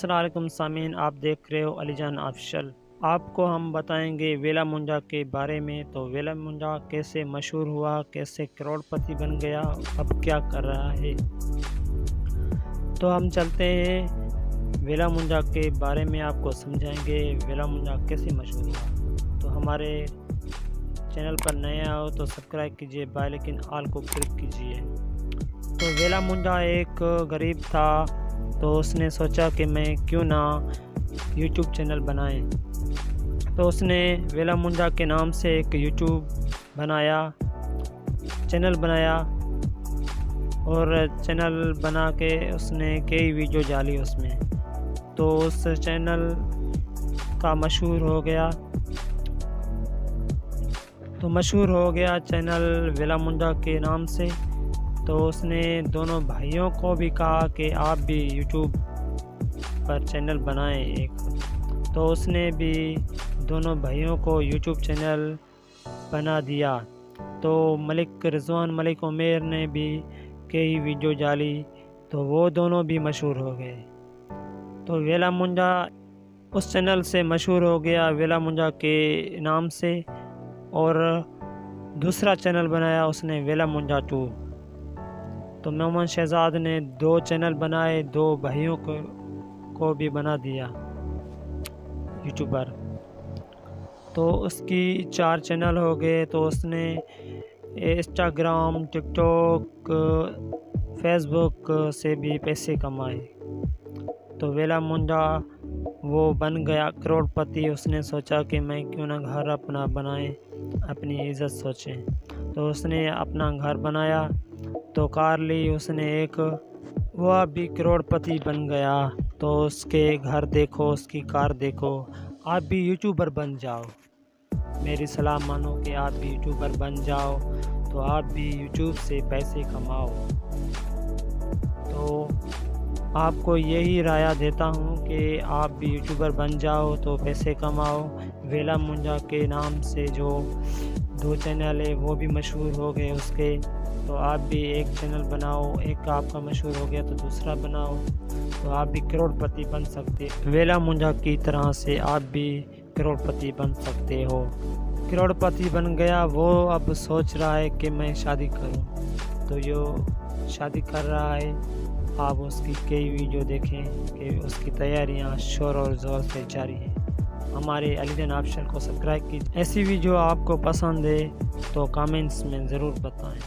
अस्सलाम वालेकुम सामीन, आप देख रहे हो अलीजान ऑफिशियल। आपको हम बताएंगे वेला मुंजा के बारे में। तो वेला मुंजा कैसे मशहूर हुआ, कैसे करोड़पति बन गया, अब क्या कर रहा है। तो हम चलते हैं वेला मुंजा के बारे में, आपको समझाएंगे वेला मुंजा कैसे मशहूर हुआ। तो हमारे चैनल पर नए आओ तो सब्सक्राइब कीजिए, बेल आइकन ऑल को क्लिक कीजिए। तो वेला मुंजा एक गरीब था, तो उसने सोचा कि मैं क्यों ना यूट्यूब चैनल बनाएं। तो उसने वेला मुंजा के नाम से एक यूट्यूब चैनल बनाया और चैनल बना के उसने कई वीडियो डाली उसमें। तो उस चैनल का मशहूर हो गया चैनल वेला मुंजा के नाम से। तो उसने दोनों भाइयों को भी कहा कि आप भी यूट्यूब पर चैनल बनाएं एक। तो उसने भी दोनों भाइयों को यूट्यूब चैनल बना दिया। तो मलिक रिजवान, मलिक उमेर ने भी कई वीडियो डाली, तो वो दोनों भी मशहूर हो गए। तो वेला मुंजा उस चैनल से मशहूर हो गया वेला मुंजा के नाम से, और दूसरा चैनल बनाया उसने वेला मुंजा 2। तो मोहम्मद शहजाद ने 2 चैनल बनाए, 2 भाइयों को भी बना दिया यूट्यूबर। तो उसकी 4 चैनल हो गए। तो उसने इंस्टाग्राम, टिकटॉक, फेसबुक से भी पैसे कमाए। तो वेला मुंजा वो बन गया करोड़पति। उसने सोचा कि मैं क्यों ना घर अपना बनाए, अपनी इज़्ज़त सोचें। तो उसने अपना घर बनाया, तो कार ली उसने एक, वह भी करोड़पति बन गया। तो उसके घर देखो, उसकी कार देखो। आप भी यूट्यूबर बन जाओ, मेरी सलाह मानो कि आप भी यूट्यूबर बन जाओ, तो आप भी यूट्यूब से पैसे कमाओ। तो आपको यही राय देता हूँ कि आप भी यूट्यूबर बन जाओ तो पैसे कमाओ। वेला मुंजा के नाम से जो 2 चैनल है वो भी मशहूर हो गए उसके। तो आप भी एक चैनल बनाओ, एक आपका मशहूर हो गया तो दूसरा बनाओ, तो आप भी करोड़पति बन सकते। वेला मुंजा की तरह से आप भी करोड़पति बन सकते हो। करोड़पति बन गया वो, अब सोच रहा है कि मैं शादी करूं। तो जो शादी कर रहा है, आप उसकी कई वीडियो देखें कि उसकी तैयारियां शोर और ज़ोर से जारी हैं। हमारे अलीजान ऑफिशियल को सब्सक्राइब कीजिए। ऐसी वीडियो आपको पसंद है तो कमेंट्स में ज़रूर बताएं।